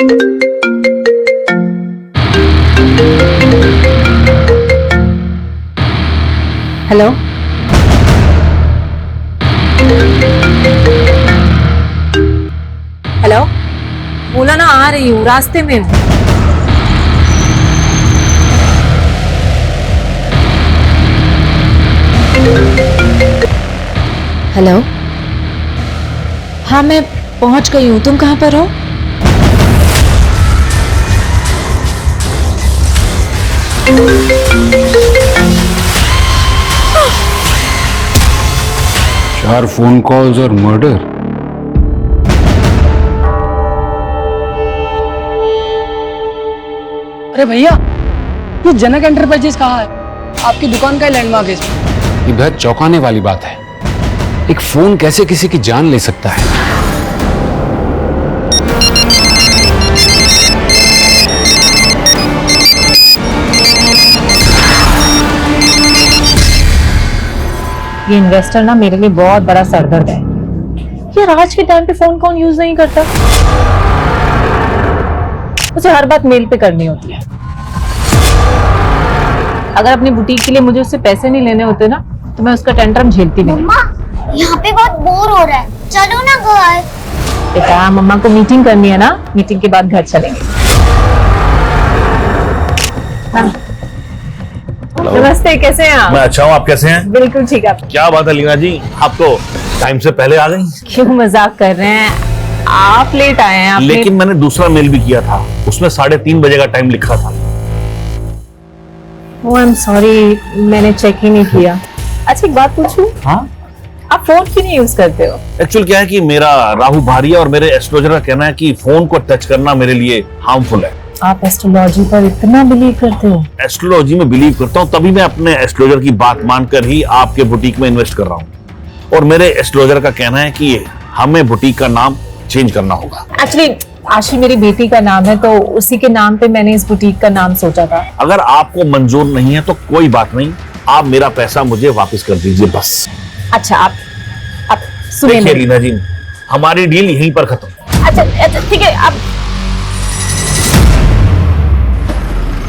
Hello, hello, बोला ना आ रही हूँ, रास्ते में हूँ। हेलो, हाँ मैं पहुंच गई हूँ, तुम कहाँ पर हो? चार फोन कॉल्स और मर्डर। अरे भैया, ये जनक एंटरप्राइजेस कहाँ है? आपकी दुकान का ही लैंडमार्क है इसमें। ये बेहद चौंकाने वाली बात है। एक फोन कैसे किसी की जान ले सकता है? ये इन्वेस्टर ना मेरे लिए बहुत बड़ा सरदर्द है। यार आज के टाइम पे फोन कौन यूज नहीं करता? उसे हर बात मेल पे करनी होती है। अगर अपनी बुटीक के लिए मुझे उससे पैसे नहीं लेने होते ना तो मैं उसका टेंट्रम झेलती नहीं। मम्मा, यहाँ पे बहुत बोर हो रहा है, चलो ना घर। बेटा मम्मा को मीटिंग करनी है ना, मीटिंग के बाद घर चलेंगे। हाँ। नमस्ते, कैसे हैं आप? मैं अच्छा हूँ, आप कैसे हैं? बिल्कुल ठीक है। क्या बात है लीना जी, आप तो टाइम से पहले आ गई। क्यों मजाक कर रहे हैं? आप लेट आए हैं। लेकिन मैंने दूसरा मेल भी किया था, उसमें 3:30 बजे का टाइम लिखा था। ओह आई एम सॉरी, मैंने चेक ही नहीं किया। अच्छा एक बात पूछूं? हाँ? आप फोन क्यों नहीं यूज करते हो? एक्चुअल क्या है कि मेरा राहु भारी है और मेरे एस्ट्रोलॉजर का कहना है कि फोन को टच करना मेरे लिए हार्मफुल है। आप एस्ट्रोलॉजी पर इतना बिलीव करते हो? एस्ट्रोलॉजी में बिलीव करता हूँ, तभी मैं अपने एस्ट्रोलॉजर की बात मानकर ही आपके बुटीक में इन्वेस्ट कर रहा हूँ। और मेरे एस्ट्रोलॉजर का कहना है कि हमें बुटीक का नाम चेंज करना होगा। एक्चुअली आशी मेरी बेटी का नाम है तो उसी के नाम पे मैंने इस बुटीक का नाम सोचा था। अगर आपको मंजूर नहीं है तो कोई बात नहीं, आप मेरा पैसा मुझे वापस कर दीजिए बस। अच्छा आप सुनिए देखिए लीना जी, हमारी डील यहीं पर खत्म। अच्छा ठीक है। आप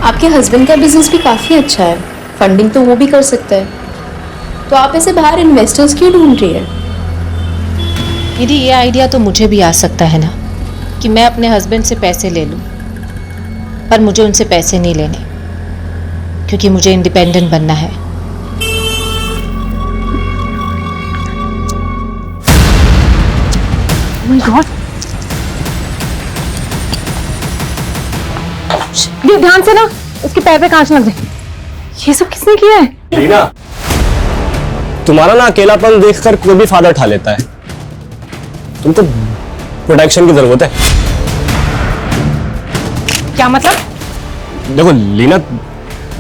आपके हस्बैंड का बिजनेस भी काफ़ी अच्छा है, फंडिंग तो वो भी कर सकता है, तो आप ऐसे बाहर इन्वेस्टर्स क्यों ढूंढ रही है? दीदी ये आइडिया तो मुझे भी आ सकता है ना कि मैं अपने हस्बैंड से पैसे ले लूं, पर मुझे उनसे पैसे नहीं लेने क्योंकि मुझे इंडिपेंडेंट बनना है। Oh my God! ये ध्यान से ना, उसके पैर पे कांच लग जाए। ये सब किसने किया है? लीना, तुम्हारा ना अकेलापन देखकर कोई भी फायदा उठा लेता है। तुमको प्रोटेक्शन की जरूरत है। क्या मतलब? देखो लीना,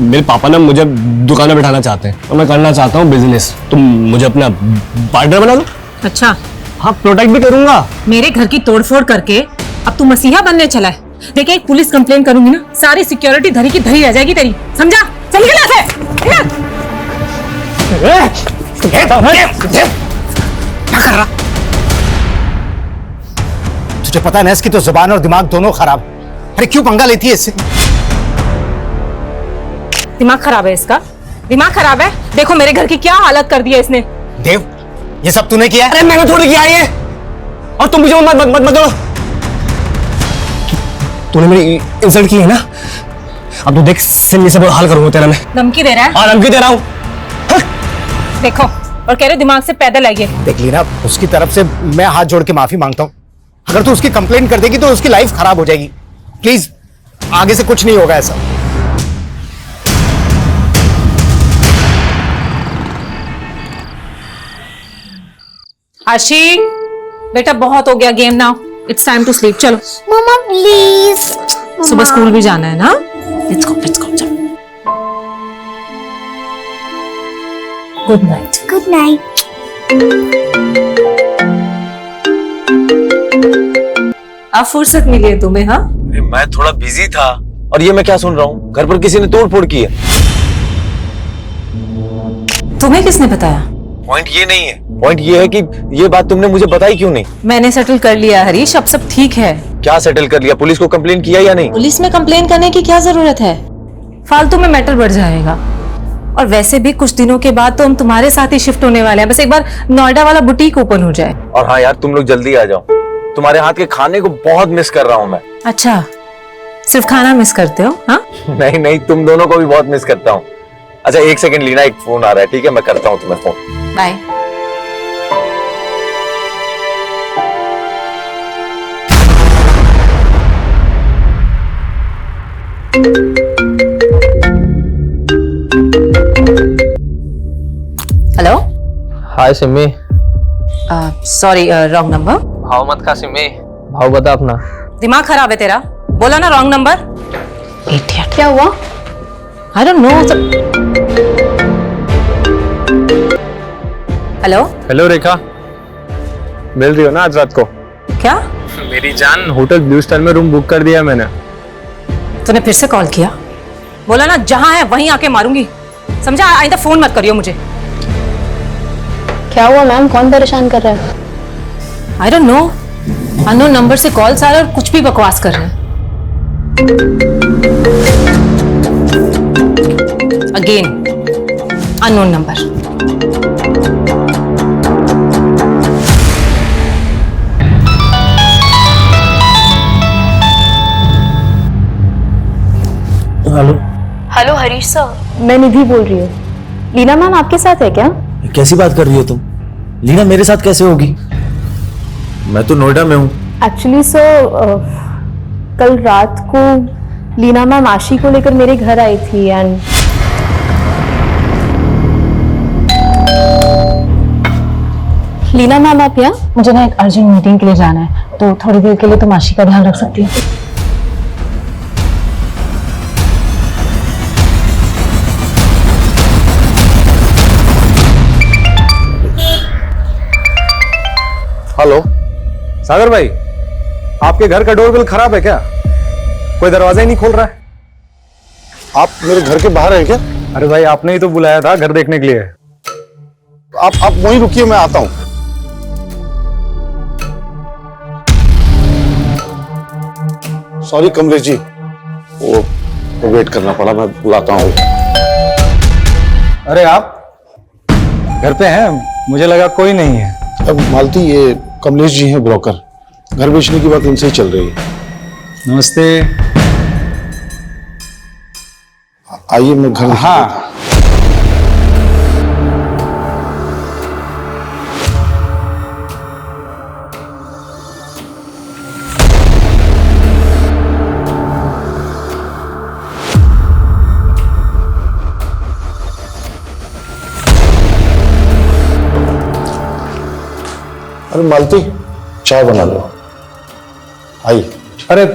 मेरे पापा ना मुझे दुकान में बैठाना चाहते हैं और मैं करना चाहता हूँ बिजनेस। तुम मुझे अपना पार्टनर बना दो। अच्छा हाँ, प्रोटेक्ट भी करूंगा। मेरे घर की तोड़फोड़ करके अब तू मसीहा बनने चला है। देखिए एक पुलिस कंप्लेन करूंगी ना, सारी सिक्योरिटी धरी की धरी रह जाएगी तेरी, समझा? चल निकल यहाँ से। क्या कर रहा? तुझे पता है ना इसकी तो जुबान और दिमाग दोनों खराब। अरे क्यों पंगा लेती है इससे? दिमाग खराब है इसका? दिमाग खराब है? देखो मेरे घर की क्या हालत कर दी है इसने। देव, ये सब तूने किया? अरे मैंने थोड़ी किया ये, और तुम मुझे मत मत मत दो। तूने मेरी इंसल्ट की है ना, अब तो देख सिम से हाल करूंगा तेरा मैं। धमकी दे रहा है? हाँ धमकी दे रहा हूँ। देखो और कह रहे दिमाग से पैदल आइए। देख लीना, उसकी तरफ से मैं हाथ जोड़ के माफी मांगता हूँ। अगर तू उसकी कंप्लेन कर देगी तो उसकी लाइफ खराब हो जाएगी। प्लीज आगे से कुछ नहीं होगा ऐसा। आशी बेटा बहुत हो गया game, now it's time to sleep. चलो मम्मा प्लीज। सुबह स्कूल भी जाना है ना। लेट्स गो चलो। Good night. Good night. अब फुर्सत मिली है तुम्हें? हाँ मैं थोड़ा बिजी था। और ये मैं क्या सुन रहा हूँ, घर पर किसी ने तोड़फोड़ की है। तुम्हें किसने बताया? पॉइंट ये नहीं है, पॉइंट ये है कि ये बात तुमने मुझे बताई क्यों नहीं? मैंने सेटल कर लिया हरीश, अब सब ठीक है। क्या सेटल कर लिया? पुलिस को कंप्लेन किया या नहीं? पुलिस में कंप्लेन करने की क्या जरूरत है? फालतू में मैटर बढ़ जाएगा। और वैसे भी कुछ दिनों के बाद तो हम तुम्हारे साथ ही शिफ्ट होने वाले हैं। बस एक बार नोएडा वाला बुटीक ओपन हो जाए। और हाँ यार, तुम लोग जल्दी आ जाओ, तुम्हारे हाथ के खाने को बहुत मिस कर रहा हूँ मैं। अच्छा, सिर्फ खाना मिस करते हो? हाँ नहीं नहीं, तुम दोनों को भी बहुत मिस करता हूँ। अच्छा एक सेकंड लीना, एक फोन आ रहा है, ठीक है मैं करता हूँ तुम्हें phone. Bye. Hello. Hi Simi. Sorry, wrong number. भाव मत खा सिमी, भाव बता अपना। दिमाग खराब है तेरा? बोला ना रॉन्ग नंबर। इडियट। क्या हुआ? I don't know. Hello. Hello Rekha, मिल रही हो ना आज रात को? क्या? मेरी जान, होटल ब्लू स्टार में रूम बुक कर दिया मैंने। तूने फिर से कॉल किया? बोला ना जहां है वहीं आके मारूंगी, समझा? आइंदा फोन मत करियो मुझे। क्या हुआ मैम, कौन परेशान कर रहा है? आई डोंट नो, अननोन नंबर से कॉल्स आ रहे और कुछ भी बकवास कर रहे हैं। Again unknown number. Hello. Hello Harish sir, मैं निधि बोल रही हूँ। लीना मैम आपके साथ है क्या? कैसी बात कर रही हो तुम? लीना मेरे साथ कैसे होगी? मैं तो नोएडा में हूँ। एक्चुअली सर, कल रात को लीना मैम आशी को लेकर मेरे घर आई थी एंड लीना मैम आप यहाँ? मुझे ना एक अर्जेंट मीटिंग के लिए जाना है, तो थोड़ी देर के लिए तुम आशी का ध्यान रख सकती हो? हेलो सागर भाई, आपके घर का डोरबेल खराब है क्या? कोई दरवाजा ही नहीं खोल रहा है। आप मेरे घर के बाहर हैं क्या? अरे भाई, आपने ही तो बुलाया था घर देखने के लिए। आप वहीं रुकिए, मैं आता हूं। सॉरी कमलेश जी, वो वेट करना पड़ा, मैं बुलाता हूँ। अरे आप घर पे हैं? मुझे लगा कोई नहीं है। अब मालती, ये कमलेश जी हैं ब्रोकर, घर बेचने की बात इनसे ही चल रही है। नमस्ते। आइए, मैं घर। हाँ अरे मालती, चाय बना लो। आइए। अरे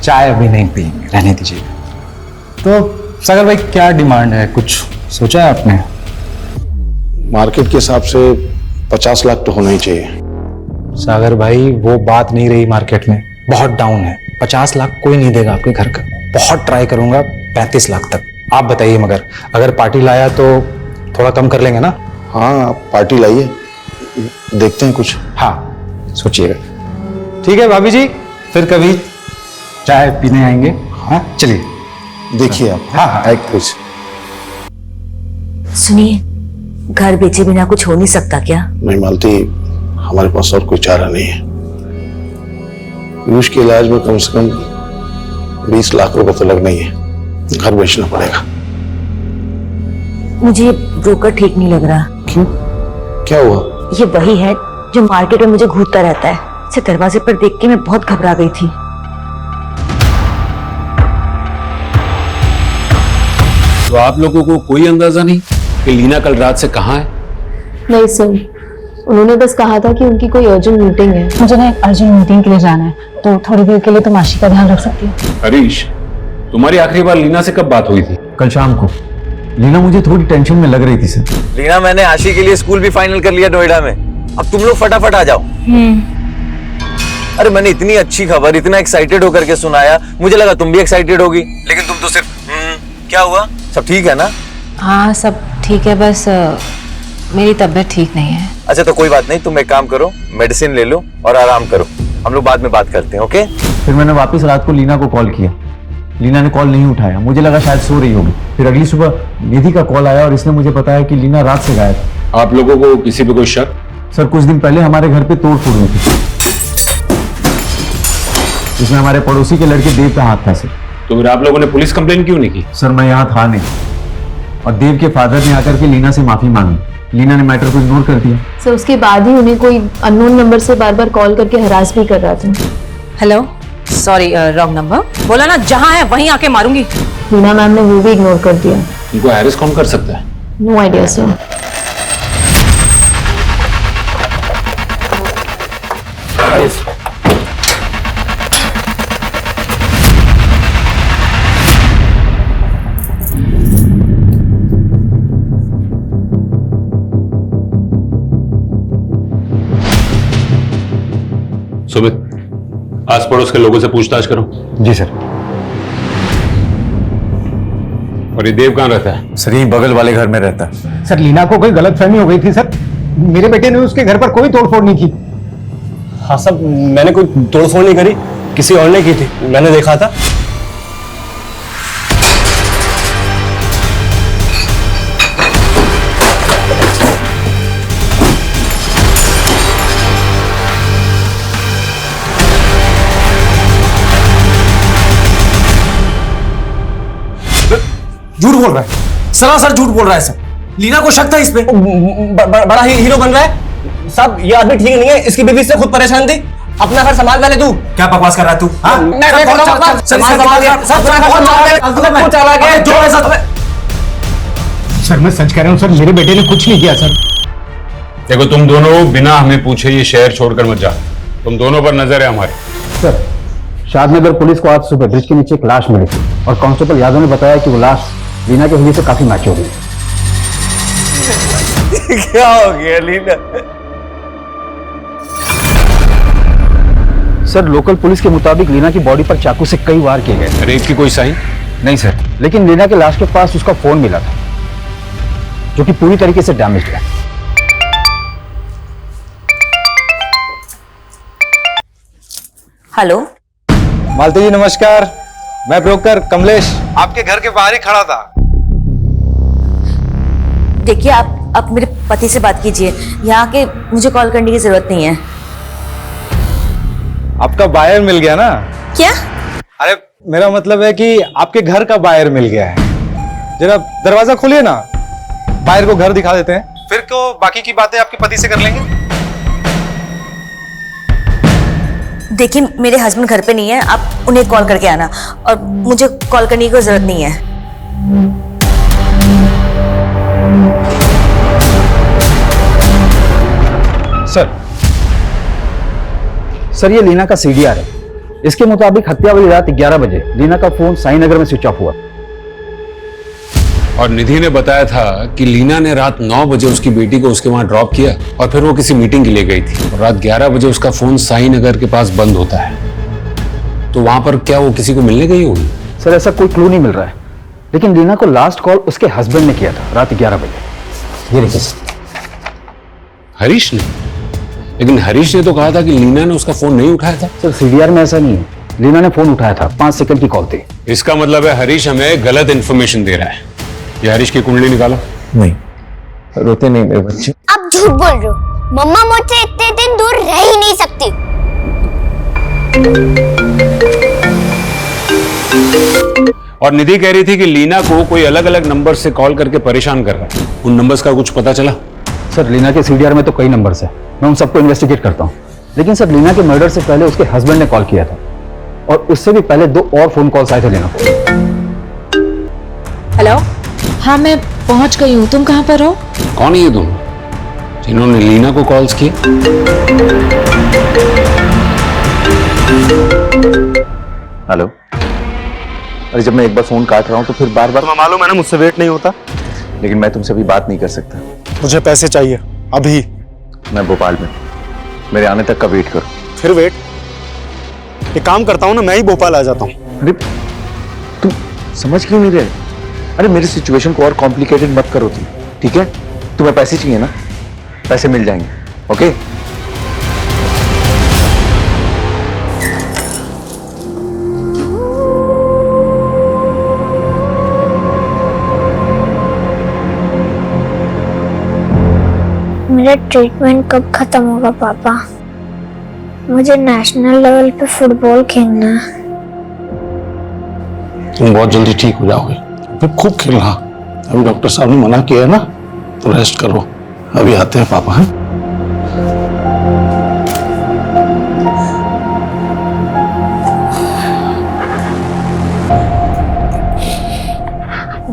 चाय अभी नहीं पियेंगे, रहने दीजिए। तो सागर भाई क्या डिमांड है, कुछ सोचा है आपने? मार्केट के हिसाब से 50 लाख तो होना ही चाहिए। सागर भाई वो बात नहीं रही, मार्केट में बहुत डाउन है। 50 लाख कोई नहीं देगा आपके घर का। बहुत ट्राई करूंगा 35 लाख तक। आप बताइए, मगर अगर पार्टी लाया तो थोड़ा कम कर लेंगे ना? हाँ, आप पार्टी लाइए, देखते हैं कुछ। हाँ सोचिएगा। ठीक है भाभी जी, फिर कभी चाय पीने आएंगे। हाँ चलिए, देखिए आप। हाँ हाँ एक कुछ। सुनिए, घर बेचे बिना कुछ हो नहीं सकता क्या? नहीं मालती, हमारे पास और कोई चारा नहीं है। पीयूष के इलाज में कम से कम 20 लाख रुपए तो लगना ही है। घर बेचना पड़ेगा। मुझे ब्रोकर ठीक नहीं लग रहा। क्यों, क्या हुआ? ये वही है जो मार्केट में मुझे घूरता रहता है। इसे दरवाजे पर देख के मैं बहुत घबरा गई थी। तो आप लोगों को कोई अंदाजा नहीं कि लीना कल रात से कहाँ है? नहीं सर, उन्होंने बस कहा था कि उनकी कोई अर्जेंट मीटिंग है। मुझे ना एक अर्जेंट मीटिंग के लिए जाना है, तो थोड़ी देर के लिए तुम आशी का ध्यान रख सकती हो? हरीश, तुम्हारी आखिरी बार लीना से कब बात हुई थी? कल शाम को। लीना मुझे थोड़ी टेंशन में लग रही थी सर। लीना, मैंने आशी के लिए स्कूल भी फाइनल कर लिया नोएडा में। अब तुम लोग फटाफट आ जाओ। अरे मैंने इतनी अच्छी खबर इतना एक्साइटेड होकर के सुनाया, मुझे लगा तुम भी एक्साइटेड होगी, लेकिन तुम तो सिर्फ क्या हुआ? सब ठीक है ना? हाँ सब ठीक है, बस मेरी तबीयत ठीक नहीं है। अच्छा तो कोई बात नहीं, तुम एक काम करो, मेडिसिन ले लो और आराम करो, हम लोग बाद में बात करते हैं, ओके? फिर मैंने वापस रात को लीना को कॉल किया, लीना ने कॉल नहीं उठाया, मुझे लगा शायद सो रही होगी। फिर अगली सुबह निधि का कॉल आया और इसने मुझे बताया कि लीना रात से गायब है। आप लोगों को किसी पे कोई शक? सर कुछ दिन पहले हमारे घर पे तोड़ फोड़ हुई थी, इसमें हमारे पड़ोसी के लड़के देव का हाथ था सर। तो फिर आप लोगों ने पुलिस कंप्लेन क्यों नहीं की? सर मैं यहाँ था नहीं, और देव के फादर ने आकर के लीना से माफी मांगी। लीना ने मैटर को इग्नोर कर दिया। सर उसके बाद ही उन्हें कोई अननोन नंबर से बार बार कॉल करके हरास भी कर रहा था। Hello, sorry wrong number. बोला ना जहाँ है वहीं आके मारूंगी। लीना मैम ने वो भी इग्नोर कर दिया। इनको हैरेस कौन कर सकता है? No idea sir. सुमित, आस पड़ोस के लोगों से पूछताछ करो। जी सर। और ये देव कहाँ रहता है? सर यही बगल वाले घर में रहता है। सर लीना को कोई गलतफहमी हो गई थी सर, मेरे बेटे ने उसके घर पर कोई तोड़फोड़ नहीं की। हाँ साहब, मैंने कोई तोड़फोड़ नहीं करी, किसी और ने की थी, मैंने देखा था। झूठ बोल रहा है, सरासर झूठ बोल रहा है सर। लीना को शक था इस पे। बड़ा ही हीरो बन रहा है साहब। ये आदमी ठीक नहीं है, इसकी बीवी से खुद परेशान थी। अपना घर संभाल वाले तू। क्या बकवास कर रहा है तू? सर मैं सच कह रहा हूँ सर, मेरे बेटे ने कुछ नहीं किया सर। देखो तुम दोनों बिना हमें पूछे ये शहर छोड़कर मत जा, तुम दोनों पर नजर है हमारी। सर शादनगर पुलिस को आज सुबह ब्रिज के नीचे एक लाश मिली थी और कांस्टेबल यादव ने बताया कि वो लाश लीना के हुलिये से काफी मैच हो गई। क्या हो गया लीना? सर लोकल पुलिस के मुताबिक लीना की बॉडी पर चाकू से कई वार किए गए। रेप की कोई साइन? नहीं सर, लेकिन लीना के लाश के पास उसका फोन मिला था जो कि पूरी तरीके से डैमेज है। हेलो मालती जी नमस्कार, मैं ब्रोकर कमलेश आपके घर के बाहर ही खड़ा था। देखिए आप मेरे पति से बात कीजिए, यहाँ के मुझे कॉल करने की जरूरत नहीं है। आपका बायर मिल गया ना? क्या? अरे मेरा मतलब है कि आपके घर का बायर मिल गया है। जरा दरवाजा खोलिए ना, बायर को घर दिखा देते हैं, फिर तो बाकी की बातें आपके पति से कर लेंगे। देखिए मेरे हस्बैंड घर पे नहीं है, आप उन्हें कॉल करके आना, और मुझे कॉल करने की कोई जरूरत नहीं है। सर ये लीना का सीडीआर है। इसके मुताबिक हत्या वाली रात 11 बजे लीना का फोन साई नगर में स्विच ऑफ हुआ। और निधि ने बताया था कि लीना ने रात 9 बजे उसकी बेटी को उसके वहां ड्रॉप किया और फिर वो किसी मीटिंग के लिए गई थी, और रात 11 बजे उसका फोन साई नगर के पास बंद होता है। तो वहां पर क्या वो किसी को मिलने गई होगी? सर ऐसा कोई क्लू नहीं मिल रहा है, लेकिन लीना को लास्ट कॉल उसके हस्बैंड ने किया था रात 11 बजे। ये देखिए। हरीश ने? लेकिन हरीश ने तो कहा था कि लीना ने उसका फोन नहीं उठाया था। सर सीडीआर में ऐसा नहीं है, लीना ने फोन उठाया था, 5 सेकंड की कॉल थी। इसका मतलब है हरीश हमें गलत इंफॉर्मेशन दे रहा है। ये हरीश की कुंडली निकालो। नहीं, रोते नहीं मेरे बच्चे। आप झूठ बोल रहे हो, मम्मा मुझसे इतने दिन दूर रह ही नहीं सकती। और निधि कह रही थी कि लीना को कोई अलग अलग नंबर से कॉल करके परेशान कर रहा है। उन नंबर्स का कुछ पता चला? सर लीना के सीडीआर में तो कई नंबर्स हैं, मैं उन सबको इन्वेस्टिगेट करता हूँ। लेकिन सर लीना के मर्डर से पहले उसके हस्बैंड ने कॉल किया था, और उससे भी पहले 2 और फोन कॉल्स आए थे लीना को। हेलो, हाँ मैं पहुंच गई हूँ, तुम कहाँ पर हो? कौन है ये दोनों जिन्होंने लीना को कॉल्स किए? हेलो। अरे जब मैं एक बार फोन काट रहा हूँ तो फिर बार बार, मैं मालूम है ना मुझसे वेट नहीं होता, लेकिन मैं तुमसे अभी बात नहीं कर सकता। मुझे पैसे चाहिए अभी। मैं भोपाल में, मेरे आने तक का वेट करो। फिर वेट? एक काम करता हूँ ना, मैं ही भोपाल आ जाता हूँ। अरे तुम समझ क्यों नहीं रहे? अरे मेरी सिचुएशन को और कॉम्प्लिकेटेड मत करो तुम, ठीक है? तुम्हें पैसे चाहिए ना, पैसे मिल जाएंगे, ओके? मेरा ट्रीटमेंट कब खत्म होगा पापा? मुझे नेशनल लेवल पे फुटबॉल खेलना है। तुम बहुत जल्दी ठीक हो जाओगे, फिर खूब खेलना। अभी डॉक्टर साहब ने मना किया है ना, तो रेस्ट करो। अभी आते हैं पापा। हैं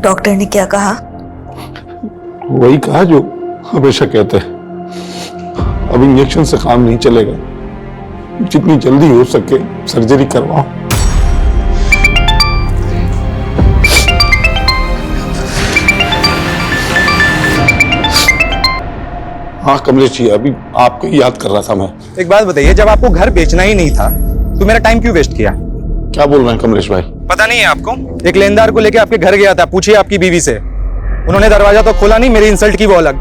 डॉक्टर ने क्या कहा? वही कहा जो हमेशा कहते हैं, अब इंजेक्शन से काम नहीं चलेगा, जितनी जल्दी हो सके सर्जरी करवाओ। हाँ कमलेश जी, अभी आपको ही याद कर रहा था मैं। एक बात बताइए, जब आपको घर बेचना ही नहीं था तो मेरा टाइम क्यों वेस्ट किया? क्या बोल रहे हैं कमलेश भाई? पता नहीं है आपको? एक लेनदार को लेके आपके घर गया था, पूछिए आपकी बीवी से। उन्होंने दरवाजा तो खोला नहीं, मेरी इंसल्ट की वो अलग।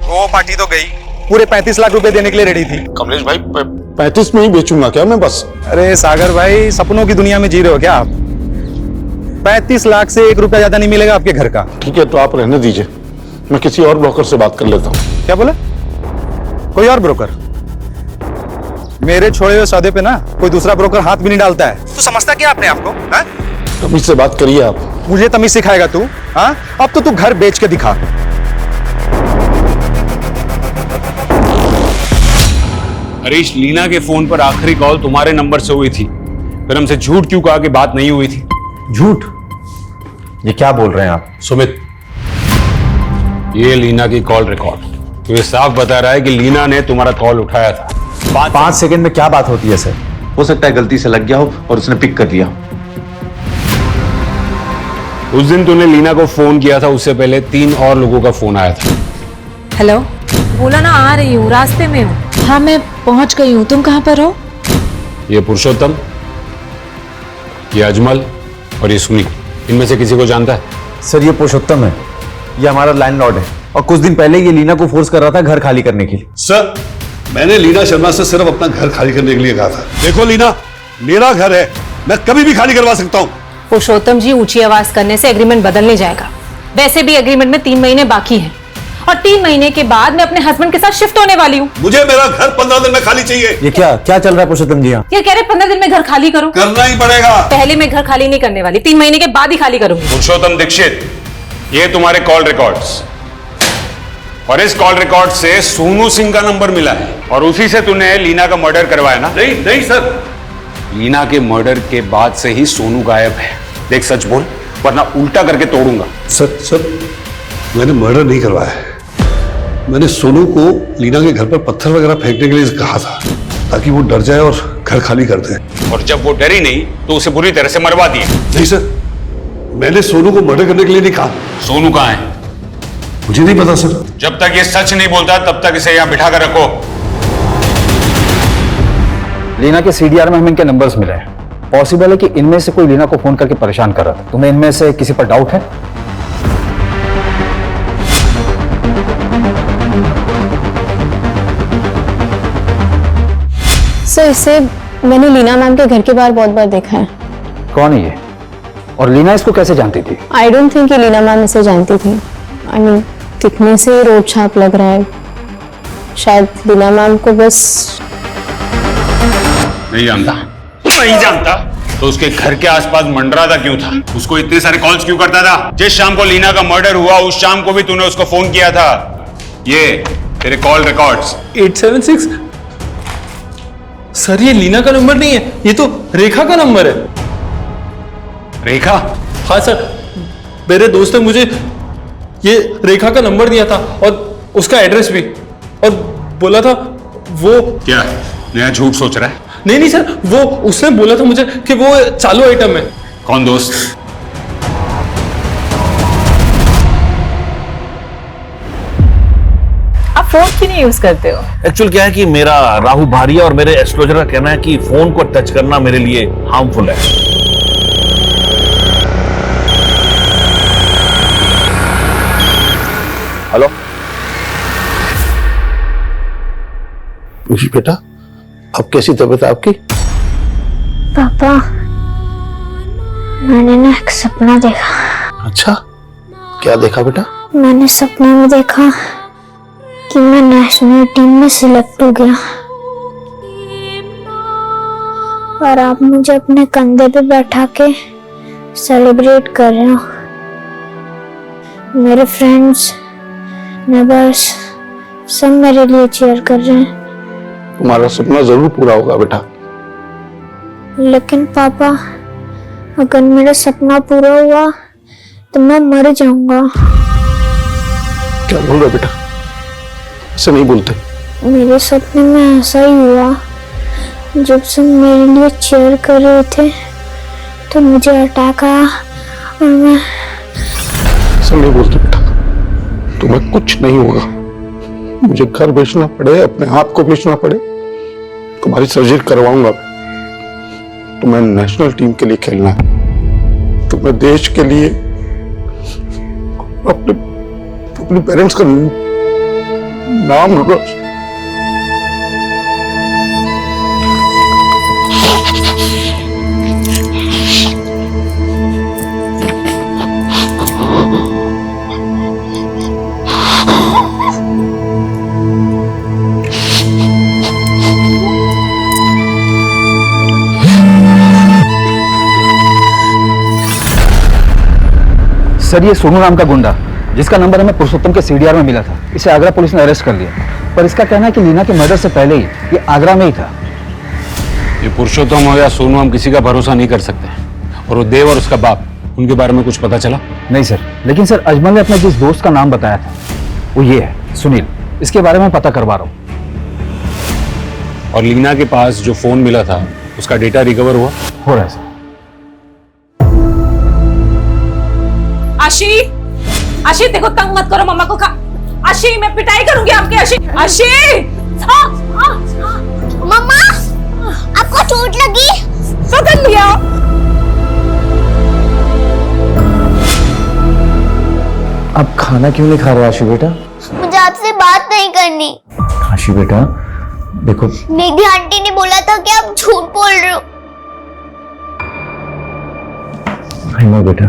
वो पार्टी तो गई, पूरे 35 लाख रुपए देने के लिए रेडी थी। कमलेश भाई 35 में ही बेचूंगा क्या मैं बस? अरे सागर भाई, सपनों की दुनिया में जी रहे हो क्या आप? 35 लाख से 1 रुपया ज्यादा नहीं मिलेगा आपके घर का। ठीक है, तो आप रहने दीजिए, मैं किसी और ब्रोकर से बात कर लेता हूँ। क्या बोला? कोई और ब्रोकर? मेरे छोड़े हुए सौदे पे ना कोई दूसरा ब्रोकर हाथ भी नहीं डालता है। तू समझता क्या अपने आप को? तमीज से बात करिए आप। मुझे तमीज सिखाएगा तू? हाँ, अब तो तू घर बेच के दिखा। हरीश, लीना के फोन पर आखिरी कॉल तुम्हारे नंबर से हुई थी, फिर हमसे झूठ क्यों कहा कि बात नहीं हुई थी? झूठ? ये क्या बोल रहे हैं आप? सुमित, ये लीना की कॉल रिकॉर्ड तो ये साफ बता रहा है कि लीना ने तुम्हारा कॉल उठाया था। 5 सेकंड में क्या बात होती है सर? हो सकता है गलती से लग गया हो और उसने पिक कर लिया। उस दिन तूने लीना को फोन किया था, उससे पहले 3 और लोगों का फोन आया था। हेलो, बोला ना आ रही हूँ, रास्ते में हूँ। हाँ मैं पहुंच गई हूँ, तुम कहाँ पर हो? ये पुरुषोत्तम, ये अजमल और ये सुनी, इनमें से किसी को जानता है? सर ये पुरुषोत्तम है, ये हमारा लैंडलॉर्ड है और कुछ दिन पहले ये लीना को फोर्स कर रहा था घर खाली करने के लिए। सर मैंने लीना शर्मा से सिर्फ अपना घर खाली करने के लिए कहा था। देखो लीना, मेरा घर है, मैं कभी भी खाली करवा सकता हूँ। पुरुषोत्तम जी, ऊंची आवाज करने से एग्रीमेंट बदल नहीं जाएगा। वैसे भी एग्रीमेंट में 3 महीने बाकी हैं और 3 महीने के बाद मैं अपने हस्बैंड के साथ शिफ्ट होने वाली हूँ। मुझे मेरा घर 15 दिन में खाली चाहिए। ये क्या चल रहा है पुरुषोत्तम जी? यहाँ ये कह रहे 15 दिन में घर खाली करो। करना ही पड़ेगा। पहले मैं घर खाली नहीं करने वाली, 3 महीने के बाद ही खाली करूंगी। पुरुषोत्तम दीक्षित, ये तुम्हारे कॉल रिकॉर्ड्स, और इस कॉल रिकॉर्ड से सोनू सिंह का नंबर मिला है और उसी से तूने लीना का मर्डर करवाया ना? नहीं नहीं सर, लीना के मर्डर के बाद से ही सोनू गायब है। देख सच बोल, वरना उल्टा करके तोड़ूंगा। सर मैंने मर्डर नहीं करवाया है। मैंने सोनू को लीना के घर पर पत्थर वगैरह फेंकने के लिए कहा था ताकि वो डर जाए और घर खाली कर दे। और जब वो डरी नहीं तो उसे बुरी तरह से मरवा दिए। नहीं सर, मैंने सोनू को मर्डर करने के लिए नहीं कहा। सोनू कहाँ है? मुझे नहीं पता सर। जब तक ये सच नहीं बोलता तब तक इसे यहाँ बिठा कर रखो। लीना के सीडीआर में हमें इनके नंबर्स मिले हैं। पॉसिबल है कि इनमें से कोई लीना को फोन करके परेशान कर रहा था। तुम्हें इनमें से किसी पर डाउट है? सर, इसे मैंने लीना मैम के घर के बाहर बहुत बार देखा है। कौन है ये? और लीना इसको कैसे जानती थी? I don't think Leena ma'am इसे जानती थी। आई मीन दिखने से रोड छाप लग रहा है। शायद लीना मैम को बस नहीं जानता तो उसके घर के आसपास मंडराता क्यों था? उसको इतने सारे कॉल्स क्यों करता था? जिस शाम को लीना का मर्डर हुआ उस शाम को भी तूने उसको फोन किया था। ये तेरे कॉल रिकॉर्ड्स। 876 सर, ये लीना का नंबर नहीं है, ये तो रेखा का नंबर है। रेखा? हाँ सर, मेरे दोस्त ने मुझे ये रेखा का नंबर दिया था और उसका एड्रेस भी, और बोला था वो। क्या नया झूठ सोच रहा है? नहीं सर, वो उसने बोला था मुझे कि वो चालू आइटम है। कौन दोस्त? आप फोन क्यों नहीं यूज करते हो? एक्चुअल क्या है कि मेरा राहु भारिया और मेरे एस्ट्रोलजर का कहना है कि फोन को टच करना मेरे लिए हार्मफुल है। हेलो बेटा, अब कैसी तबीयत है आपकी? पापा, मैंने ना एक सपना देखा। अच्छा, क्या देखा बेटा? मैंने सपने में देखा कि मैं नेशनल टीम में सिलेक्ट हो गया और आप मुझे अपने कंधे पे बैठा के सेलिब्रेट कर रहे हो। मेरे फ्रेंड्स, नेबर्स सब मेरे लिए चीयर कर रहे हैं। तुम्हारा सपना जरूर पूरा होगा बेटा। लेकिन पापा, अगर मेरा सपना पूरा हुआ तो मैं मर जाऊंगा। क्या बोल रहे बेटा? ऐसे नहीं बोलते। मेरे सपने में ऐसा ही हुआ। जब सब मेरे लिए चीयर कर रहे थे तो मुझे अटैक आया और मैं... ऐसा नहीं बोलते बेटा, तुम्हें कुछ नहीं होगा। मुझे घर बेचना पड़े, अपने आप को बेचना पड़े, तुम्हारी सर्जरी करवाऊंगा। तुम्हें नेशनल टीम के लिए खेलना है, तुम्हें देश के लिए, अपने पेरेंट्स का नाम रोशन। सर, ये सोनू नाम का गुंडा जिसका नंबर हमें पुरुषोत्तम के सीडीआर में मिला था, इसे आगरा पुलिस ने अरेस्ट कर लिया। पर इसका कहना है कि लीना के मर्डर से पहले ही ये आगरा में ही था। ये पुरुषोत्तम हो या सोनू, हम किसी का भरोसा नहीं कर सकते। और वो देव और उसका बाप, उनके बारे में कुछ पता चला? नहीं सर, लेकिन सर अजमल ने अपने जिस दोस्त का नाम बताया था वो ये है, सुनील। इसके बारे में पता करवा रहा हूँ। और लीना के पास जो फोन मिला था उसका डेटा रिकवर हुआ? हो रहा है सर। आशी, आशी देखो, तंग मत करो मम्मा को। आशी, मैं पिटाई करूंगी आपकी। आशी, आशी, मम्मा, आपको चोट लगी? पकड़ लिया। अब खाना क्यों नहीं खा रहे आशी बेटा? मुझे आपसे बात नहीं करनी। आशी बेटा देखो, निधि आंटी ने बोला था कि आप झूठ बोल रहे हो। आई नो बेटा,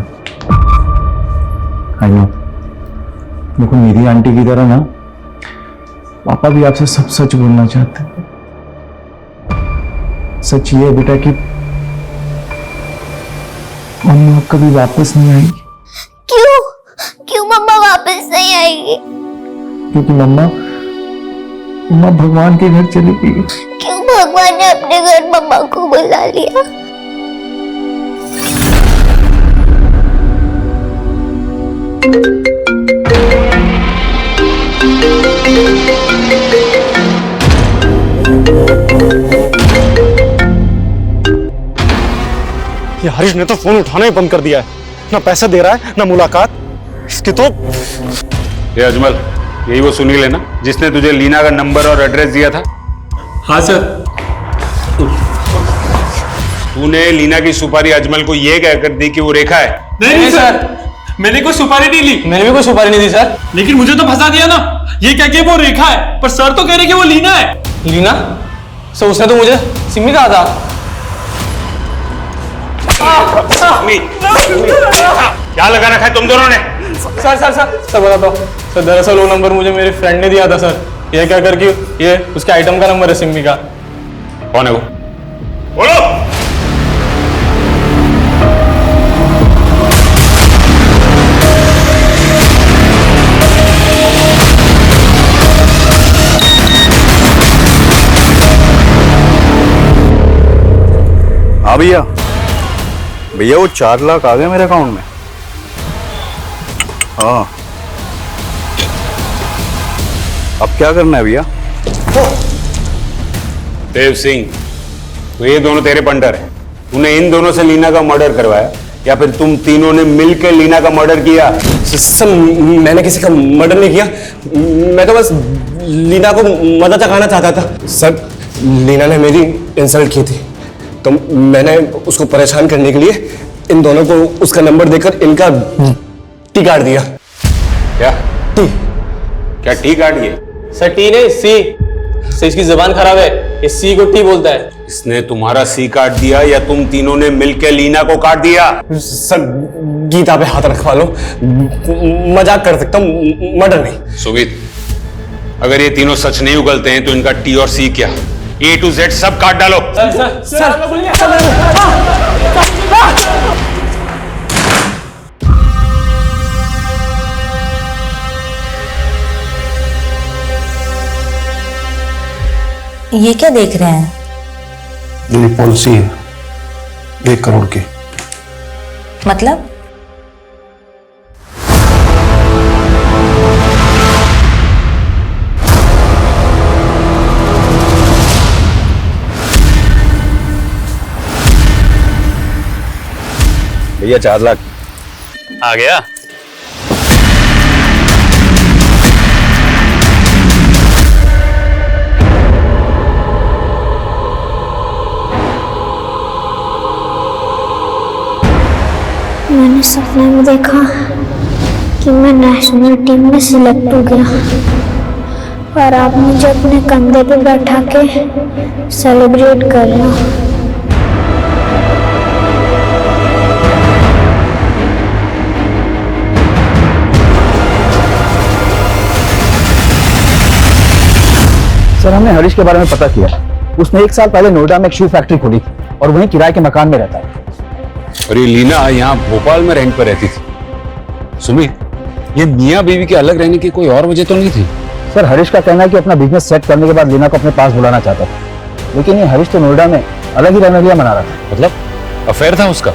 आई नो। देखो, निधि आंटी की तरह ना पापा भी आपसे सब सच बोलना चाहते हैं। सच ये है बेटा कि मम्मा कभी वापस नहीं आएगी। क्यों? क्यों मम्मा वापस नहीं आएगी? क्योंकि मम्मा भगवान के घर चली गई। क्यों भगवान ने अपने घर मम्मा को बुला लिया? ये हरीश ने तो फोन उठाना ही बंद कर दिया है। ना पैसा दे रहा है, ना मुलाकात। इसके तो... ये अजमल, यही वो सुनील है ना जिसने तुझे लीना का नंबर और एड्रेस दिया था? हाँ सर। तूने लीना की सुपारी अजमल को ये कहकर दी कि वो रेखा है? नहीं सर, मैंने कोई सुपारी नहीं ली। मैंने भी कोई सुपारी नहीं दी सर। लेकिन मुझे तो फंसा दिया ना, ये कह के वो रेखा है, पर सर तो कह रहे कि वो लीना है। लीना? सर उसने तो मुझे सिमी कहा था। क्या लगा रखा है तुम दोनों ने? सर बताता हूँ सर, दरअसल वो नंबर मुझे मेरे फ्रेंड ने दिया था सर। ये क्या करके ये उसके आइटम का नंबर है सिमी का। कौन है वो? बोलो। हाँ भैया, भैया वो 4 लाख आ गए मेरे अकाउंट में। हाँ, अब क्या करना है भैया? देव सिंह, तो ये दोनों तेरे पंडर हैं। तूने इन दोनों से लीना का मर्डर करवाया या फिर तुम तीनों ने मिलकर लीना का मर्डर किया? सर मैंने किसी का मर्डर नहीं किया। मैं तो बस लीना को मदद चखाना चाहता था। सर लीना ने मेरी इंसल्ट की थी तो मैंने उसको परेशान करने के लिए इन दोनों को उसका नंबर देकर इनका टी काट दिया। क्या टी? क्या टी काट दिया? सर टी नहीं, सी। इसकी जुबान खराब है, ये सी को टी बोलता है। इसने तुम्हारा सी काट दिया या तुम तीनों ने मिलकर लीना को काट दिया? सर गीता पे हाथ रखवा लो, मजाक कर सकता हूँ, मर्डर नहीं। सुमित, अगर ये तीनों सच नहीं उगलते हैं तो इनका टी और सी क्या, A to Z सब काट डालो। ये क्या देख रहे हैं? मेरी पॉलिसी है 1 करोड़ की। मतलब? भैया 4 लाख आ गया। मैंने सपने में देखा कि मैं नेशनल टीम में सिलेक्ट हो गया और आप मुझे अपने कंधे पे बैठा के सेलिब्रेट कर रहे हो। सर, हमने हरीश के बारे में पता किया। उसने 1 साल पहले नोएडा में एक शू फैक्ट्री खोली और वहीं किराए के मकान में रहता है। और ये लीना यहाँ भोपाल में रेंट पर रहती थी। सुमित, ये मियाँ बीवी के अलग रहने की कोई और वजह तो नहीं थी? सर, हरीश का कहना है कि अपना बिजनेस सेट करने के बाद लीना को अपने पास बुलाना चाहता था, लेकिन ये हरीश तो नोएडा में अलग ही रहना मना रहा था। मतलब अफेयर था उसका?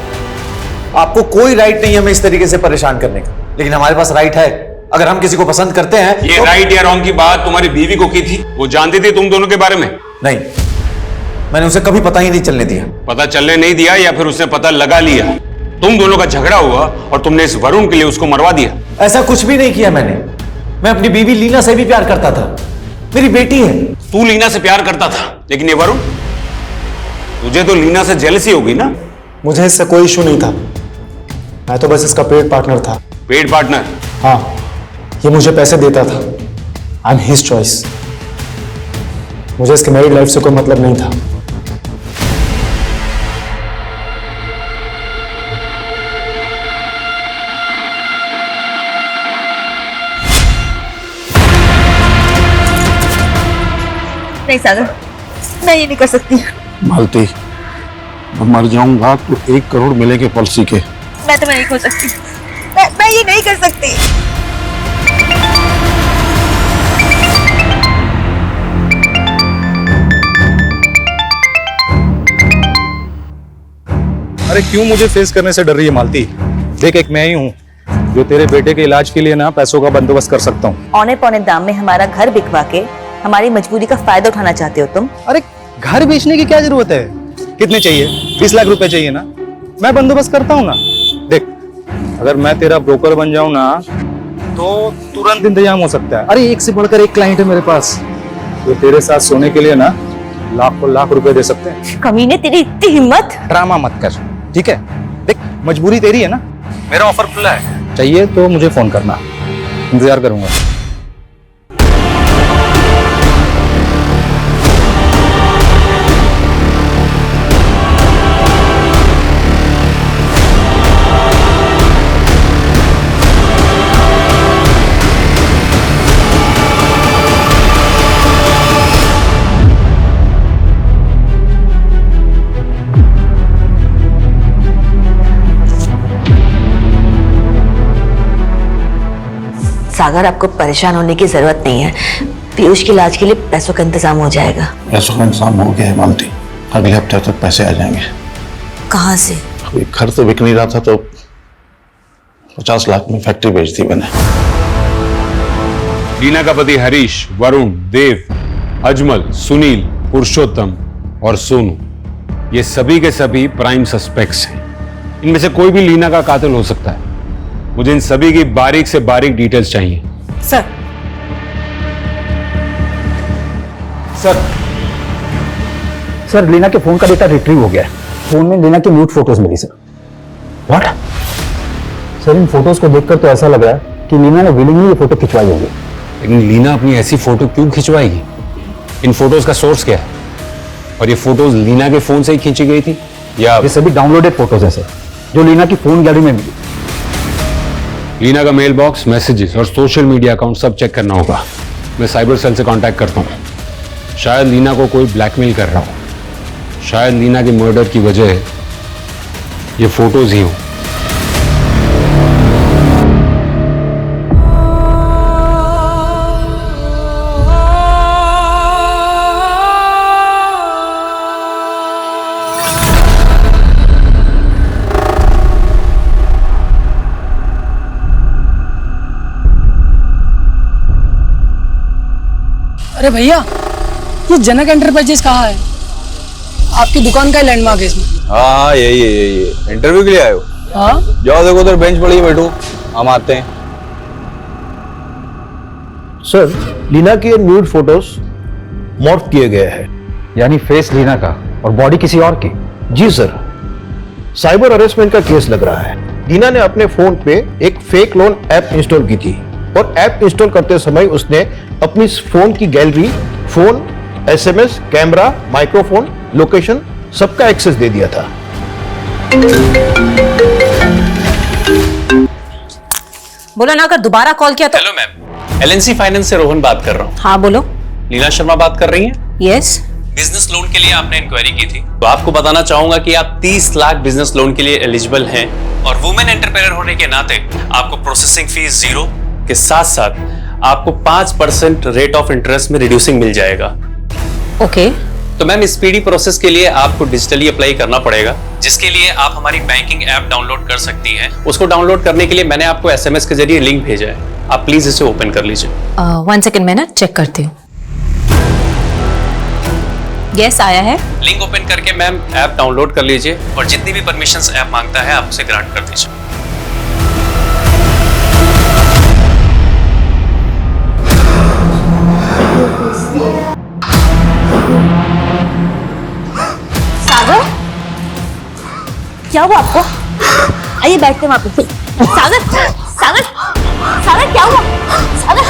आपको कोई राइट नहीं हमें इस तरीके से परेशान करने का, लेकिन हमारे पास राइट है। अगर हम किसी को पसंद करते हैं ये तो... राइट या रॉन्ग की बात तुम्हारी बीवी को की थी? वो जानती थी तुम दोनों के बारे में? नहीं, मैंने उसे कभी पता ही नहीं चलने दिया। पता चलने नहीं दिया या फिर उसने पता लगा लिया? तुम दोनों का झगड़ा हुआ और तुमने इस वरुण के लिए उसको मरवा दिया? ऐसा कुछ भी नहीं किया मैंने। मैं अपनी बीवी लीना से भी प्यार करता था, मेरी बेटी है। तू लीना से प्यार करता था, लेकिन ये वरुण, तुझे तो लीना से जेलसी होगी ना? मुझे इससे कोई इशू नहीं था, मैं तो बस इसका पेड पार्टनर था। Paid partner? हाँ, ये मुझे पैसे देता था। I am his choice. मुझे इसके मैरिड लाइफ से कोई मतलब नहीं था। नहीं सागर, मैं ये नहीं कर सकती। मालती, मैं मर जाऊंगा तो 1 करोड़ मिलेंगे पॉलिसी के। मैं तो नहीं कर सकती, मैं ये नहीं कर सकती। अरे क्यों मुझे फेस करने से डर रही है मालती? देख, एक मैं ही हूँ जो तेरे बेटे के इलाज के लिए ना पैसों का बंदोबस्त कर सकता हूँ। औने पौने दाम में हमारा घर बिकवा के हमारी मजबूरी का फायदा उठाना चाहते हो तुम? अरे घर बेचने की क्या जरूरत है? कितने चाहिए? 20 लाख रुपए चाहिए ना? मैं बंदोबस्त करता हूँ ना। देख, अगर मैं तेरा ब्रोकर बन जाऊं ना तो तुरंत इंतजाम हो सकता है। अरे एक से बढ़कर एक क्लाइंट है मेरे पास, तो तेरे साथ सोने के लिए ना लाखों लाख रुपए दे सकते हैं। कमीने, तेरी इतनी हिम्मत! ड्रामा मत कर, ठीक है? देख, मजबूरी तेरी है ना, मेरा ऑफर खुला है। चाहिए तो मुझे फोन करना, इंतजार करूंगा। सागर, आपको परेशान होने की जरूरत नहीं है। पीयूष के इलाज के लिए पैसों का इंतजाम हो जाएगा। पैसों का इंतजाम हो गया है मालती, अगले हफ्ते तक पैसे आ जाएंगे। कहाँ से? अभी घर तो बिक नहीं रहा था तो 50 लाख में फैक्ट्री बेच दी मैंने। लीना का पति हरीश, वरुण, देव, अजमल, सुनील, पुरुषोत्तम और सोनू, ये सभी के सभी प्राइम सस्पेक्ट्स हैं। इनमें से कोई भी लीना का कातिल हो सकता है। मुझे इन सभी की बारीक से बारीक डिटेल्स चाहिए। सर, सर, लीना के फोन का डेटा रिट्रीव हो गया है। फोन में लीना की न्यूड फोटोज मिली सर। व्हाट? सर, इन फोटोज को देखकर तो ऐसा लग रहा है कि लीना ने विलिंगली ये फोटो खिंचवाई होगी। लेकिन लीना अपनी ऐसी फोटो क्यों खिंचवाएगी? इन फोटोज का सोर्स क्या है? और ये फोटोज लीना के फोन से ही खींची गई थी या? ये सभी डाउनलोडेड फोटोज है सर, जो लीना की फोन गैलरी में मिली। लीना का मेल बॉक्स, मैसेजेस और सोशल मीडिया अकाउंट सब चेक करना होगा। मैं साइबर सेल से कांटेक्ट करता हूँ। शायद लीना को कोई ब्लैकमेल कर रहा हो। शायद लीना के मर्डर की वजह ये फोटोज ही हो। अरे भैया, ये जनक एंटरप्राइजेस कहाँ है? आपकी दुकान का लैंडमार्क है इसमें। हाँ यही है। इंटरव्यू के लिए आए हो? हाँ। जाओ देखो उधर बेंच पड़ी है, बैठो, हम आते हैं। सर, लीना के न्यूड फोटोज मॉर्फ किए गए हैं। यानी फेस लीना का और बॉडी किसी और की? जी सर, साइबर हरेसमेंट का केस लग रहा है। लीना ने अपने फोन पे एक फेक लोन ऐप इंस्टॉल की थी और ऐप इंस्टॉल करते समय उसने अपनी फोन की gallery, phone, SMS, camera, microphone, location सबका एक्सेस दे दिया था। बोला ना, अगर दोबारा कॉल किया तो। हेलो मैम, एलएनसी फाइनेंस से रोहन बात कर रहा हूँ। हाँ बोलो। लीना शर्मा बात कर रही हैं? यस। बिजनेस लोन के लिए आपने इंक्वायरी की थी, तो आपको बताना चाहूंगा कि आप 30 लाख बिजनेस लोन के लिए एलिजिबल हैं और वुमेन एंटरप्रेन्योर होने के नाते आपको प्रोसेसिंग फीस 0 के साथ साथ आपको 5% रेट ऑफ इंटरेस्ट में रिड्यूसिंग मिल जाएगा। ओके। तो मैम स्पीडी प्रोसेस के लिए आपको डिजिटली अप्लाई करना पड़ेगा, जिसके लिए आप हमारी बैंकिंग ऐप डाउनलोड कर सकती हैं। उसको डाउनलोड करने के लिए मैंने आपको एसएमएस के जरिए लिंक भेजा है, आप प्लीज इसे ओपन कर लीजिए। 1 सेकंड, मैं ना चेक करती हूँ। यस, आया है। लिंक ओपन करके मैम ऐप डाउनलोड कर लीजिए और जितनी भी परमिशंस ऐप मांगता है आप उसे ग्रांट कर दीजिए। सागर, क्या हुआ आपको? आइए बैठते हैं वहां पे। सागर, सागर, सागर क्या हुआ? सागर,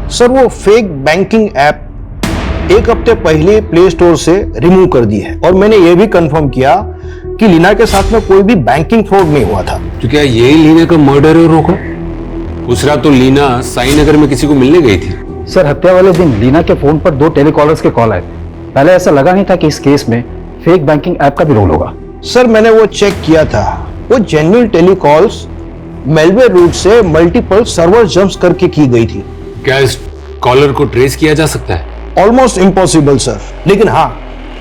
सर, वो फेक बैंकिंग ऐप 1 हफ्ते पहले प्ले स्टोर से रिमूव कर दी है और मैंने ये भी कंफर्म किया कि लीना के साथ में कोई भी बैंकिंग फ्रॉड नहीं हुआ था। तो क्या यही लीना का मर्डर है रोको? उस रात तो लीना साई नगर में किसी को मिलने गई थी। सर, हत्या वाले दिन लीना के फोन पर 2 टेलीकॉलर्स के कॉल आए थे। पहले ऐसा लगा नहीं था कि इस केस में फेक बैंकिंग ऐप का भी रोल होगा। सर, मैंने वो चेक किया था, वो जेन्युइन टेलीकॉल्स मेलवेयर रूट से मल्टीपल सर्वर जंप्स करके की गई थी। क्या इस कॉलर को ट्रेस किया जा सकता है? ऑलमोस्ट इम्पॉसिबल सर, लेकिन हाँ,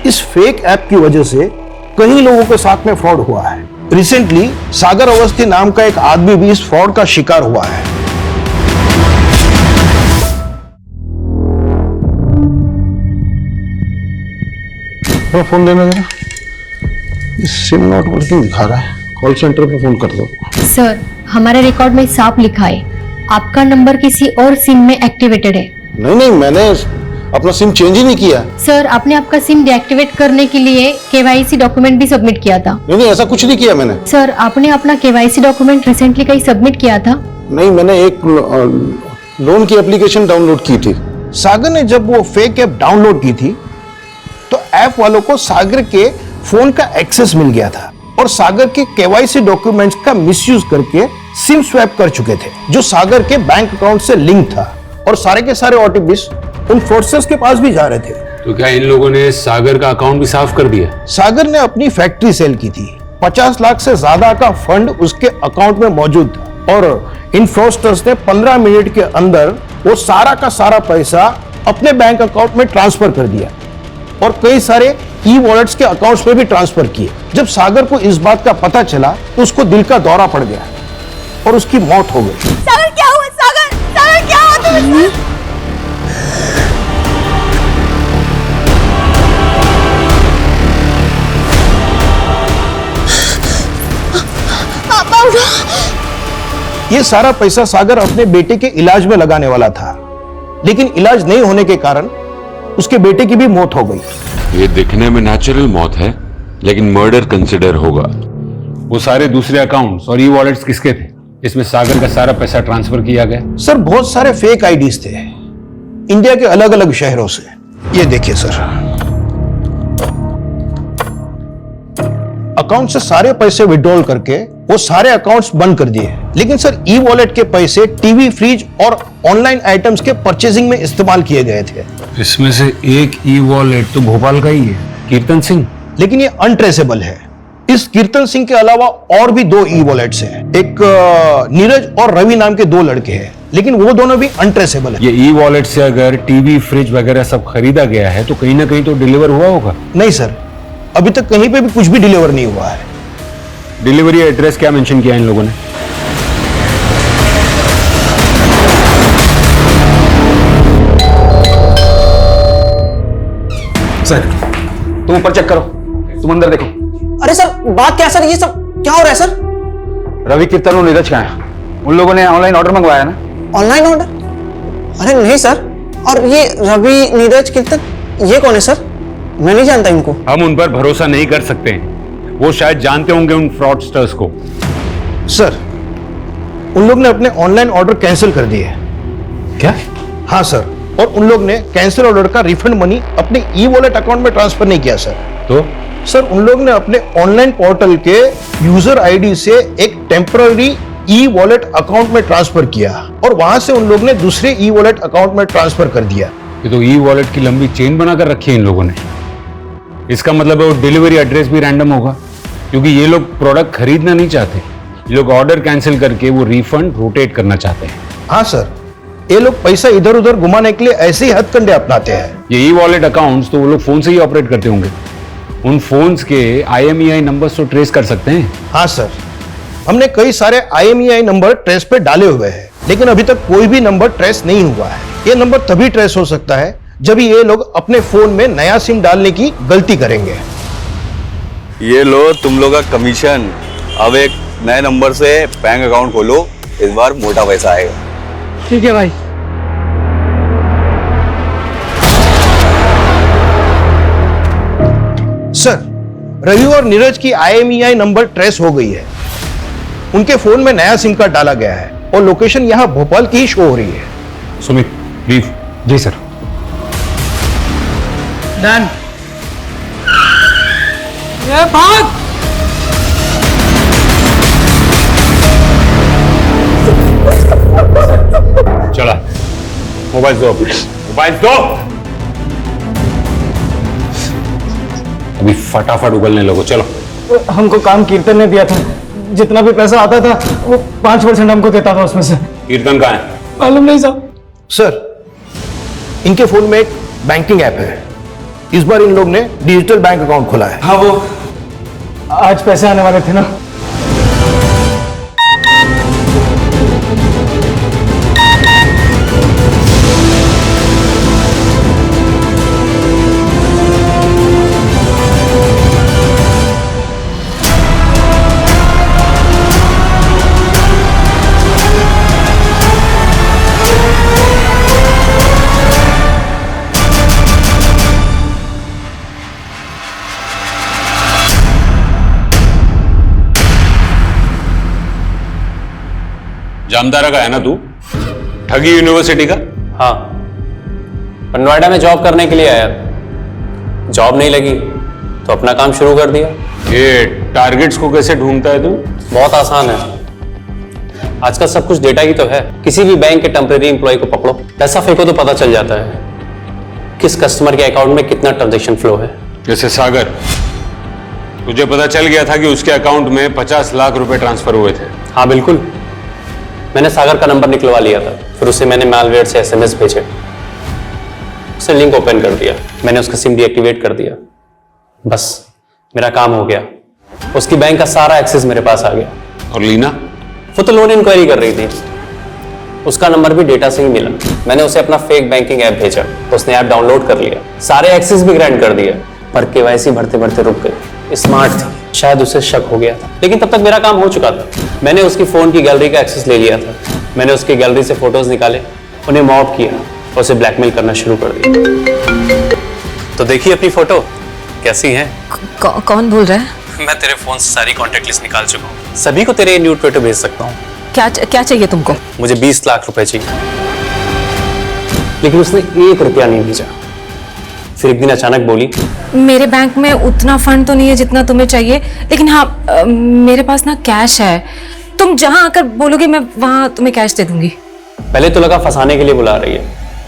इस फेक ऐप की वजह से कई लोगों के साथ में फ्रॉड हुआ है। रिसेंटली सागर अवस्थी नाम का एक आदमी भी इस फ्रॉड का शिकार हुआ है। फोन देना जरा, सिम नॉट वर्किंग दिखा रहा है, कॉल सेंटर पे फोन कर दो। सर, हमारे रिकॉर्ड में साफ लिखा है आपका नंबर किसी और सिम में एक्टिवेटेड है। नहीं, मैंने अपना सिम चेंज ही नहीं किया। सर, आपने आपका सिम डीएक्टिवेट करने के लिए केवाईसी डॉक्यूमेंट भी सबमिट किया था। नहीं, ऐसा कुछ नहीं किया मैंने। सर, आपने अपना केवाईसी डॉक्यूमेंट रिसेंटली कहीं सबमिट किया था? नहीं, मैंने एक लोन की एप्लीकेशन डाउनलोड की थी। सागर ने जब वो फेक ऐप डाउनलोड की थी तो ऐप वालों को सागर के फोन का एक्सेस मिल गया था और सागर के केवाईसी डॉक्यूमेंट्स का मिसयूज करके सिम स्वैप कर चुके थे, जो सागर के बैंक अकाउंट से लिंक था और सारे के सारे ओटीपीज उन फोर्सेस के पास भी जा रहे थे। तो क्या इन लोगों ने सागर का अकाउंट भी साफ कर दिया? सागर ने अपनी फैक्ट्री सेल की थी, 50 लाख से ज्यादा का फंड उसके अकाउंट में मौजूद था और इन फ्रॉडस्टर्स ने 15 मिनट के अंदर वो सारा का सारा पैसा अपने बैंक अकाउंट में ट्रांसफर कर दिया और कई सारे ई वॉलेट्स के अकाउंट्स में भी ट्रांसफर किए। जब सागर को इस बात का पता चला तो उसको दिल का दौरा पड़ गया और उसकी मौत हो गई। सागर क्या हुआ? सागर, सागर क्या हुआ तुम्हें? पापा उठो। ये सारा पैसा सागर अपने बेटे के इलाज में लगाने वाला था, लेकिन इलाज नहीं होने के कारण उसके बेटे की भी मौत हो गई। ये दिखने में नेचुरल मौत है, लेकिन मर्डर कंसिडर होगा। वो सारे दूसरे अकाउंट्स और ई वॉलेट्स किसके थे? इसमें सागर का सारा पैसा ट्रांसफर किया गया। सर, बहुत सारे फेक आईडीज थे इंडिया के अलग अलग शहरों से। ये देखिए सर, अकाउंट से सारे पैसे विड्रॉल करके वो सारे अकाउंट्स बंद कर दिए, लेकिन सर ई वॉलेट के पैसे टीवी, फ्रिज और ऑनलाइन आइटम्स के परचेजिंग में इस्तेमाल किए गए थे। इसमें से एक ई वॉलेट तो भोपाल का ही है, कीर्तन सिंह, लेकिन ये अनट्रेसेबल है। इस कीर्तन सिंह के अलावा और भी 2 ई वॉलेट्स हैं, एक नीरज और रवि नाम के 2 लड़के हैं, लेकिन वो दोनों भी अनट्रेसेबल है। ये ई वॉलेट से अगर टीवी, फ्रिज वगैरह सब खरीदा गया है तो कहीं ना कहीं तो डिलीवर हुआ होगा। नहीं सर, अभी तक कहीं पे भी कुछ भी डिलीवर नहीं हुआ है। डिलीवरी एड्रेस क्या मेंशन किया इन लोगों ने? सर तुम ऊपर चेक करो, तुम अंदर देखो। अरे सर बात क्या सर, ये सब क्या हो रहा है सर? रवि, कीर्तन और नीरज कहाँ हैं? उन लोगों ने ऑनलाइन ऑर्डर मंगवाया ना? Online order? अरे नहीं सर, और ये रवि, नीरज, कीर्तन, ये कौन है सर? मैं नहीं जानता इनको। हम उन पर भरोसा नहीं कर सकते हैं, वो शायद जानते होंगे उन फ्रॉडस्टर्स को। सर उन लोग ने अपने ऑनलाइन ऑर्डर कैंसिल कर दिए। क्या? हाँ सर, और उन लोग ने कैंसिल ऑर्डर का रिफंड मनी अपने ई वॉलेट अकाउंट में ट्रांसफर नहीं किया सर। तो सर उन लोग ने अपने ऑनलाइन पोर्टल के यूजर आईडी से एक टेम्पररी ई वॉलेट अकाउंट में ट्रांसफर किया और वहां से उन लोग ने दूसरे ई वॉलेट अकाउंट में ट्रांसफर कर दिया। ये तो ई वॉलेट की लंबी चेन बनाकर रखी है इन लोगों ने। इसका मतलब है वो डिलीवरी एड्रेस भी रैंडम होगा, क्योंकि ये लोग प्रोडक्ट खरीदना नहीं चाहते, ये लोग ऑर्डर कैंसिल करके वो रिफंड रोटेट करना चाहते हैं। हाँ सर, ये लोग पैसा इधर उधर घुमाने के लिए ऐसे ही हथकंडे अपनाते हैं। ये ई वॉलेट अकाउंट्स तो वो लोग फोन से ही ऑपरेट करते होंगे, उन फोन्स के IMEI नंबर्स तो ट्रेस कर सकते हैं। हाँ सर, हमने कई सारे IMEI नंबर ट्रेस पे डाले हुए हैं, लेकिन अभी तक कोई भी नंबर ट्रेस नहीं हुआ है। ये नंबर तभी ट्रेस हो सकता है जब ये लोग अपने फोन में नया सिम डालने की गलती करेंगे। ये लो तुम लोग का कमीशन। अब एक नए नंबर से बैंक अकाउंट खोलो, इस बार मोटा पैसा आएगा। ठीक है भाई। सर रवि और नीरज की IMEI नंबर ट्रेस हो गई है, उनके फोन में नया सिम कार्ड डाला गया है और लोकेशन यहाँ भोपाल की ही शो हो रही है। सुमित लीव। जी सर। डन। ये भाग। चला, मोबाइल दो, मोबाइल दो। अभी फटाफट उगलने लगो, चलो। हमको काम कीर्तन ने दिया था, जितना भी पैसा आता था वो 5% हमको देता था उसमें से। कीर्तन कहाँ है? मालूम नहीं साहब। सर इनके फोन में एक बैंकिंग ऐप है, इस बार इन लोग ने डिजिटल बैंक अकाउंट खोला है। हाँ, वो आज पैसे आने वाले थे ना। जामतारा का है ना तू? ठगी यूनिवर्सिटी का? हाँ, पर नोएडा में जॉब करने के लिए आया था। जॉब नहीं लगी तो अपना काम शुरू कर दिया। ये टारगेट्स को कैसे ढूंढता है तू? बहुत आसान है, आजकल सब कुछ डेटा ही तो है। किसी भी बैंक के टेम्परेरी एम्प्लॉय को पकड़ो, पैसा फेंको तो पता चल जाता है किस कस्टमर के अकाउंट में कितना ट्रांजैक्शन फ्लो है। जैसे सागर, तुझे पता चल गया था कि उसके अकाउंट में 50 लाख रुपए ट्रांसफर हुए थे? हाँ बिल्कुल, मैंने सागर का नंबर निकलवा लिया था, फिर उसे मैंने मैलवेयर से SMS भेजे, उसने लिंक ओपन कर दिया, मैंने उसका सिम डीएक्टिवेट कर दिया, बस मेरा काम हो गया। उसकी बैंक का सारा एक्सेस मेरे पास आ गया। और लीना? वो तो लोन इंक्वायरी कर रही थी, उसका नंबर भी डेटा से ही मिला। मैंने उसे अपना फेक बैंकिंग ऐप भेजा, उसने ऐप डाउनलोड कर लिया, सारे एक्सेस भी ग्रांट कर दिया, पर KYC भरते भरते रुक गई। स्मार्ट थी, शायद उसे शक हो गया था, लेकिन तब तक मेरा काम हो चुका था। मैंने उसकी फोन की गैलरी का एक्सेस ले लिया था, मैंने उसकी गैलरी से फोटोज निकाले, उन्हें मॉब किया और उसे ब्लैकमेल करना शुरू कर दिया। तो देखिए अपनी फोटो कैसी है। कौन बोल रहा है? मैं तेरे फोन से सारी कॉन्टेक्ट लिस्ट निकाल चुका हूँ, सभी को तेरे न्यूड फोटो भेज सकता हूँ। क्या चाहिए तुमको? मुझे 20 लाख रुपए चाहिए। लेकिन उसने 1 रुपया नहीं भेजा। फिर एक दिन अचानक बोली, मेरे बैंक में उतना फंड तो नहीं है जितना तुम्हें चाहिए, लेकिन हाँ मेरे पास ना कैश है, तुम जहां आकर बोलोगे मैं वहां तुम्हें कैश दे दूंगी। पहले तो लगा फंसाने के लिए बुला रही है,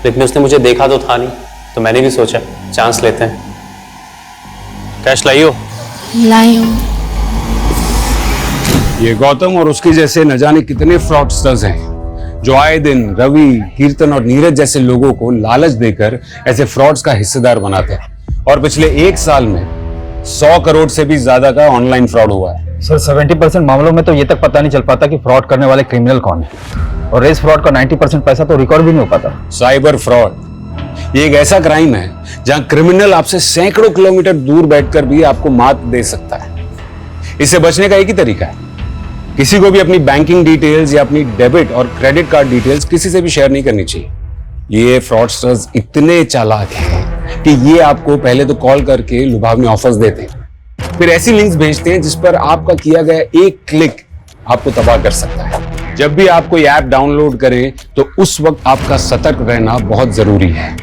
लेकिन उसने मुझे देखा तो था नहीं, तो मैंने भी सोचा चांस लेते हैं। कैश लाइयो। लाइयो। ये गौतम और उसके जैसे न जाने कितने फ्रॉडस्टर्स हैं जो आए दिन रवि, कीर्तन और नीरज जैसे लोगों को लालच देकर ऐसे फ्रॉड्स का हिस्सेदार बनाते हैं। और पिछले 1 साल में 100 करोड़ से भी ज्यादा का ऑनलाइन फ्रॉड हुआ है। सर 70% मामलों में तो ये तक पता नहीं चल पाता कि फ्रॉड करने वाले क्रिमिनल कौन है, और रेस फ्रॉड का 90% पैसा तो रिकॉर्ड भी नहीं हो पाता। साइबर फ्रॉड ये एक ऐसा क्राइम है जहां क्रिमिनल आपसे सैकड़ों किलोमीटर दूर बैठकर भी आपको मात दे सकता है। इससे बचने का एक ही तरीका है, किसी को भी अपनी बैंकिंग डिटेल्स या अपनी डेबिट और क्रेडिट कार्ड डिटेल्स किसी से भी शेयर नहीं करनी चाहिए। ये फ्रॉडस्टर्स इतने चालाक हैं कि ये आपको पहले तो कॉल करके लुभावने ऑफर्स देते हैं, फिर ऐसी लिंक्स भेजते हैं जिस पर आपका किया गया एक क्लिक आपको तबाह कर सकता है। जब भी आप कोई ऐप डाउनलोड करें तो उस वक्त आपका सतर्क रहना बहुत जरूरी है।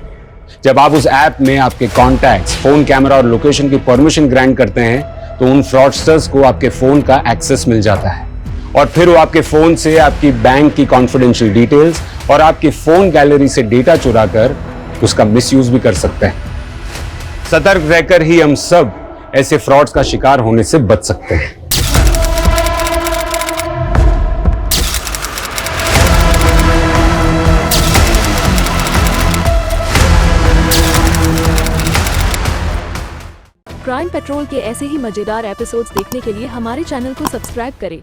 जब आप उस ऐप में आपके कॉन्टैक्ट्स, फोन कैमरा और लोकेशन की परमिशन ग्रांट करते हैं तो उन फ्रॉडस्टर्स को आपके फोन का एक्सेस मिल जाता है और फिर वो आपके फोन से आपकी बैंक की कॉन्फिडेंशियल डिटेल्स और आपकी फोन गैलरी से डेटा चुराकर उसका मिसयूज भी कर सकते हैं। सतर्क रहकर ही हम सब ऐसे फ्रॉड्स का शिकार होने से बच सकते हैं। क्राइम पेट्रोल के ऐसे ही मजेदार एपिसोड्स देखने के लिए हमारे चैनल को सब्सक्राइब करें